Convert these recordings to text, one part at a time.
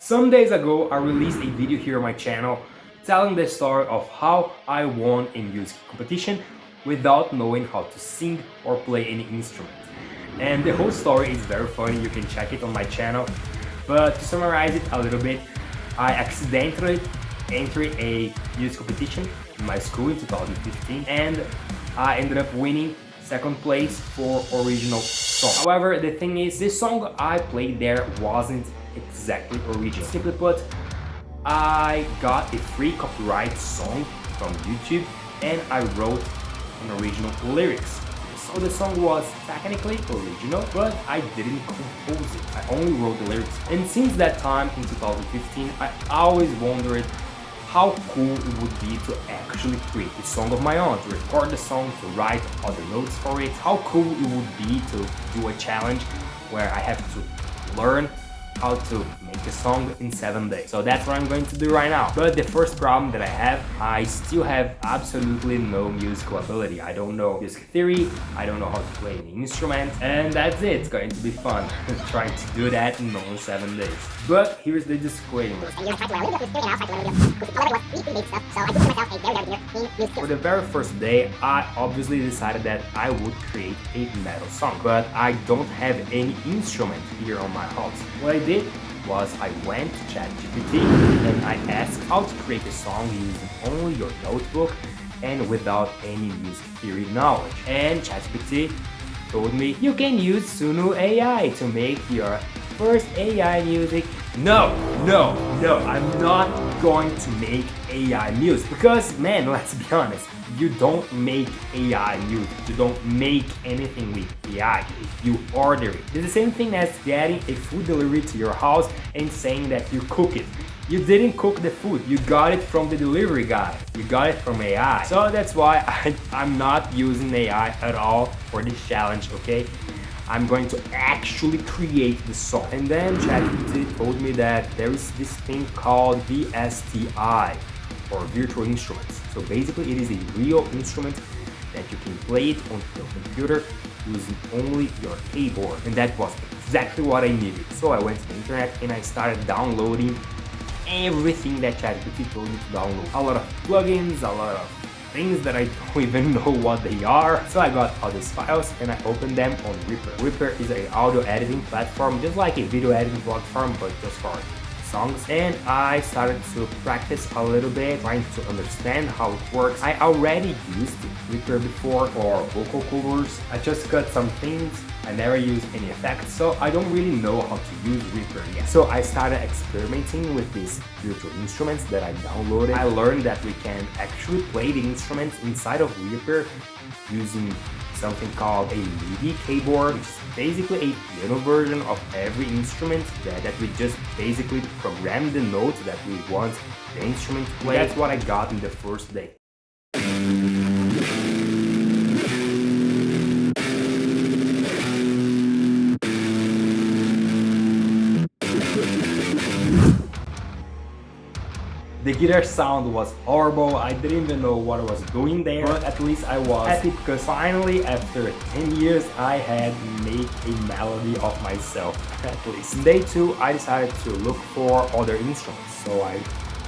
Some days ago, I released a video here on my channel telling the story of how I won a music competition without knowing how to sing or play any instrument. And the whole story is very funny, you can check it on my channel. But to summarize it a little bit, I accidentally entered a music competition in my school in 2015 and I ended up winning second place for original song. However, the thing is, the song I played there wasn't exactly original. Simply put, I got a free copyright song from YouTube and I wrote an original lyrics. So the song was technically original, but I didn't compose it. I only wrote the lyrics. And since that time in 2015, I always wondered how cool it would be to actually create a song of my own, to record the song, to write other notes for it. How cool it would be to do a challenge where I have to learn how to make a song in 7 days. So that's what I'm going to do right now. But the first problem that I still have absolutely no musical ability. I don't know music theory, I don't know how to play any instrument, and that's it. It's going to be fun trying to do that in only 7 days. But here's the disclaimer. For the very first day, I obviously decided that I would create a metal song, but I don't have any instrument here on my house. What I did was I went to ChatGPT and I asked how to create a song using only your notebook and without any music theory knowledge. And ChatGPT told me you can use Suno AI to make your first AI music. No, I'm not going to make AI music because, man, let's be honest, you don't make AI music, you don't make anything with AI, you order it. It's the same thing as getting a food delivery to your house and saying that you cook it. You didn't cook the food, you got it from the delivery guy, you got it from AI. So that's why I'm not using AI at all for this challenge, okay? I'm going to actually create the song. And then ChatGPT told me that there is this thing called VSTI, or virtual instruments. So basically it is a real instrument that you can play it on your computer using only your keyboard. And that was exactly what I needed. So I went to the internet and I started downloading everything that ChatGPT told me to download. A lot of plugins, a lot of things that I don't even know what they are. So I got all these files and I opened them on Reaper. Reaper is an audio editing platform, just like a video editing platform, but just for songs. And I started to practice a little bit, trying to understand how it works. I already used Reaper before for vocal covers. I just cut some things. I never used any effects, so I don't really know how to use Reaper yet. So I started experimenting with these virtual instruments that I downloaded. I learned that we can actually play the instruments inside of Reaper using something called a MIDI keyboard, which is basically a piano version of every instrument that we just basically program the notes that we want the instrument to play. That's what I got in the first day. The guitar sound was horrible, I didn't even know what I was doing there, but at least I was happy because finally, after 10 years, I had made a melody of myself, at least. In day 2, I decided to look for other instruments, so I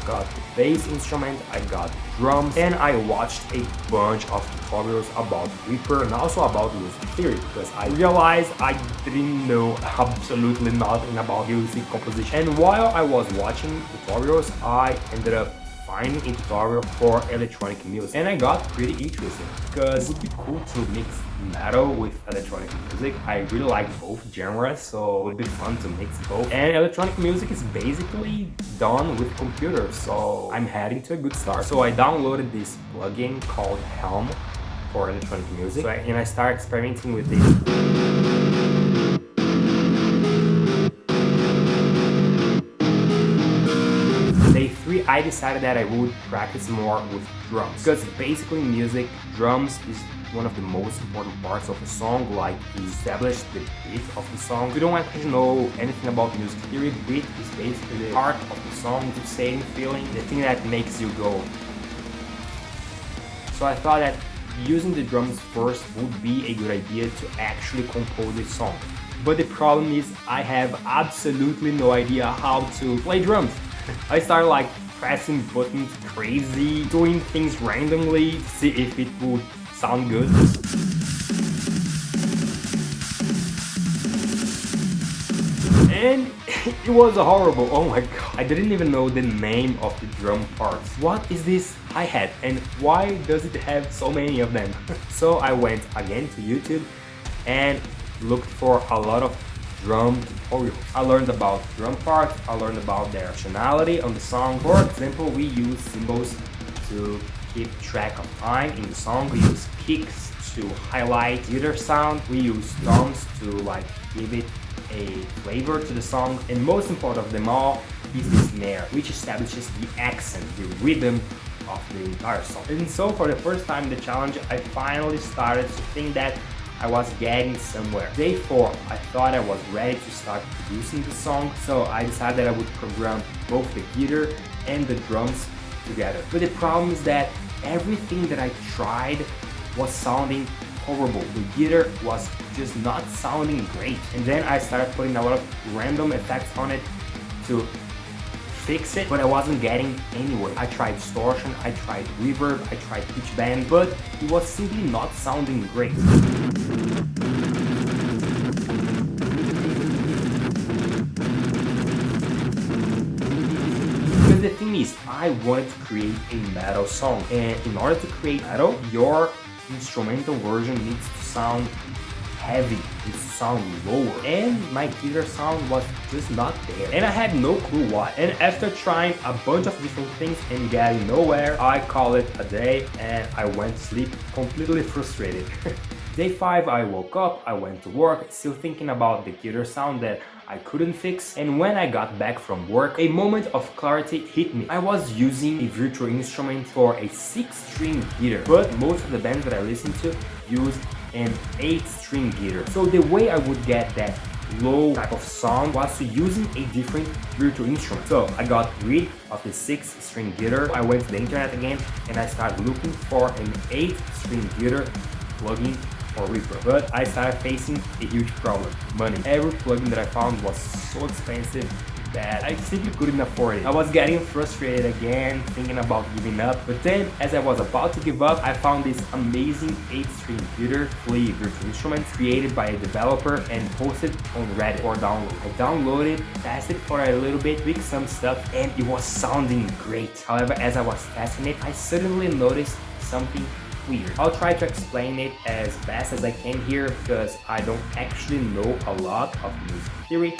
got the bass instrument, I got the drums, and I watched a bunch of tutorials about Reaper and also about music theory because I realized I didn't know absolutely nothing about music composition. And while I was watching tutorials, I ended up finding a tutorial for electronic music and I got pretty interested because it would be cool to mix metal with electronic music. I really like both genres, so it would be fun to mix both. And electronic music is basically done with computers, so I'm heading to a good start. So I downloaded this plugin called Helm for electronic music, and I started experimenting with it. Day 3, I decided that I would practice more with drums because basically in music, drums is one of the most important parts of a song. Like, it establishes the beat of the song. If you don't actually know anything about music theory, beat is basically the part of the song, the same feeling, the thing that makes you go. So I thought that using the drums first would be a good idea to actually compose a song. But the problem is I have absolutely no idea how to play drums. I started like pressing buttons crazy, doing things randomly to see if it would sound good. And it was horrible. Oh my god. I didn't even know the name of the drum parts. What is this hi-hat and why does it have so many of them? So I went again to YouTube and looked for a lot of drum tutorials. I learned about drum parts, I learned about their functionality on the song. For example, we use cymbals to keep track of time in the song. We use kicks to highlight guitar sound. We use toms to like give it a flavor to the song, and most important of them all is the snare, which establishes the accent, the rhythm of the entire song. And so for the first time in the challenge, I finally started to think that I was getting somewhere. Day 4, I thought I was ready to start producing the song, so I decided that I would program both the guitar and the drums together. But the problem is that everything that I tried was sounding horrible. The guitar was just not sounding great. And then I started putting a lot of random effects on it to fix it, but I wasn't getting anywhere. I tried distortion, I tried reverb, I tried pitch bend, but it was simply not sounding great. Because the thing is, I wanted to create a metal song, and in order to create metal, your instrumental version needs to sound heavy, needs to sound lower, and my guitar sound was just not there, and I had no clue why. And after trying a bunch of different things and getting nowhere, I called it a day and I went to sleep completely frustrated. Day 5, I woke up, I went to work, still thinking about the guitar sound that I couldn't fix, and when I got back from work, a moment of clarity hit me. I was using a virtual instrument for a 6-string guitar, but most of the bands that I listen to use an 8-string guitar. So the way I would get that low type of sound was to using a different virtual instrument. So I got rid of the 6-string guitar, I went to the internet again, and I started looking for an 8-string guitar plugin or reverb. But I started facing a huge problem: money. Every plugin that I found was so expensive that I simply couldn't afford it. I was getting frustrated again, thinking about giving up. But then, as I was about to give up, I found this amazing 8-string guitar free virtual instrument created by a developer and posted on Reddit for download. I downloaded, tested for a little bit, tweaked some stuff, and it was sounding great. However, as I was testing it, I suddenly noticed something weird. I'll try to explain it as best as I can here because I don't actually know a lot of music theory,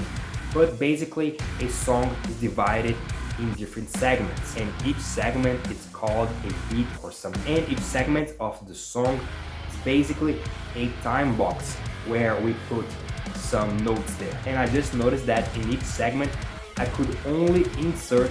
but basically a song is divided in different segments, and each segment is called a beat or something, and each segment of the song is basically a time box where we put some notes there. And I just noticed that in each segment I could only insert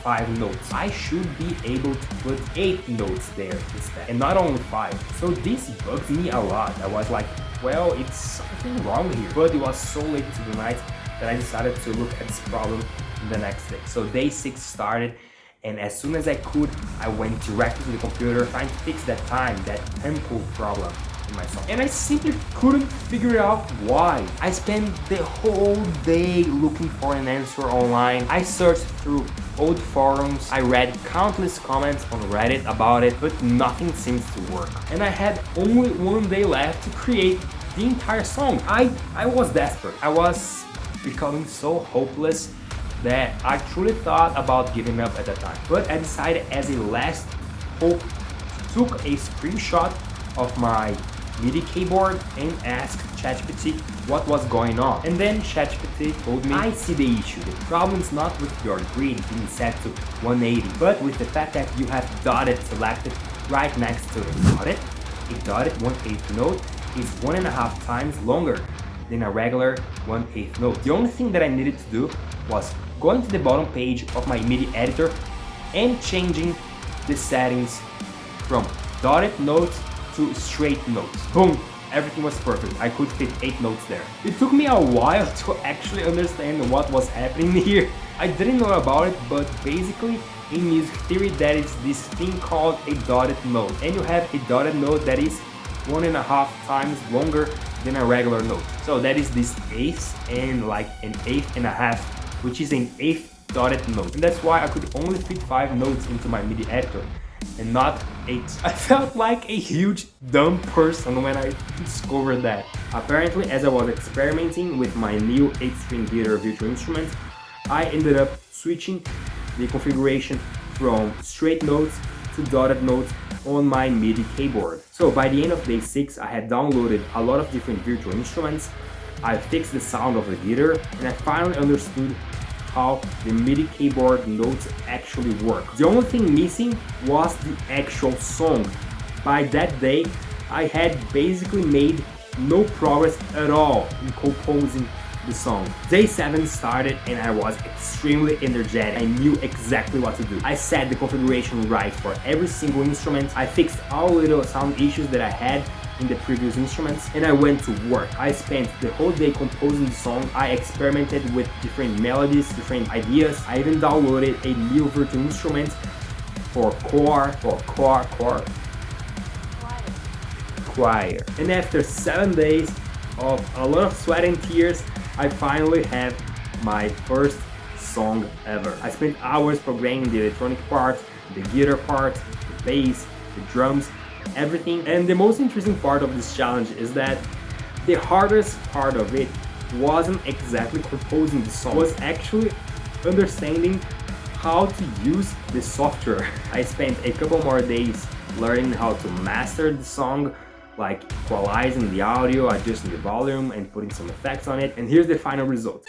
5 notes. I should be able to put 8 notes there instead, and not only 5. So this bugs me a lot. I was like, well, it's something wrong here. But it was so late to the night that I decided to look at this problem the next day. So day 6 started, and as soon as I could, I went directly to the computer trying to fix that time, that tempo problem in my song. And I simply couldn't figure out why. I spent the whole day looking for an answer online. I searched through old forums, I read countless comments on Reddit about it, but nothing seems to work. And I had only one day left to create the entire song. I was desperate. I was becoming so hopeless that I truly thought about giving up at that time. But I decided as a last hope, took a screenshot of my MIDI keyboard and asked ChatGPT what was going on. And then ChatGPT told me, I see the issue. The problem is not with your grid being set to 180, but with the fact that you have dotted selected right next to it. Dotted? A dotted 1/8 note is 1.5 times longer than a regular 1/8 note. The only thing that I needed to do was going to the bottom page of my MIDI editor and changing the settings from dotted notes to straight notes. Boom! Everything was perfect. I could fit 8 notes there. It took me a while to actually understand what was happening here. I didn't know about it, but basically in music theory there is this thing called a dotted note. And you have a dotted note that is 1.5 times longer than a regular note. So that is this eighth and like an eighth and a half, which is an eighth dotted note. And that's why I could only fit 5 notes into my MIDI editor and not 8. I felt like a huge dumb person when I discovered that. Apparently, as I was experimenting with my new 8-string guitar virtual instrument, I ended up switching the configuration from straight notes to dotted notes on my MIDI keyboard. So by the end of day 6, I had downloaded a lot of different virtual instruments, I fixed the sound of the guitar, and I finally understood how the MIDI keyboard notes actually work. The only thing missing was the actual song. By that day, I had basically made no progress at all in composing the song. Day 7 started and I was extremely energetic. I knew exactly what to do. I set the configuration right for every single instrument. I fixed all little sound issues that I had in the previous instruments, and I went to work. I spent the whole day composing the song. I experimented with different melodies, different ideas. I even downloaded a new virtual instrument for choir. And after 7 days of a lot of sweat and tears, I finally have my first song ever. I spent hours programming the electronic part, the guitar part, the bass, the drums, everything. And the most interesting part of this challenge is that the hardest part of it wasn't exactly composing the song, it was actually understanding how to use the software. I spent a couple more days learning how to master the song, like equalizing the audio, adjusting the volume, and putting some effects on it. And here's the final result.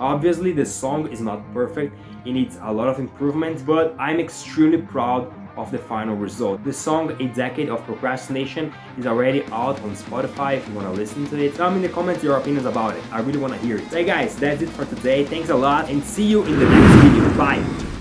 Obviously, the song is not perfect, it needs a lot of improvement, but I'm extremely proud of the final result. The song A Decade of Procrastination is already out on Spotify if you want to listen to it. Tell me in the comments your opinions about it. I really want to hear it. So hey guys, that's it for today. Thanks a lot and see you in the next video. Bye!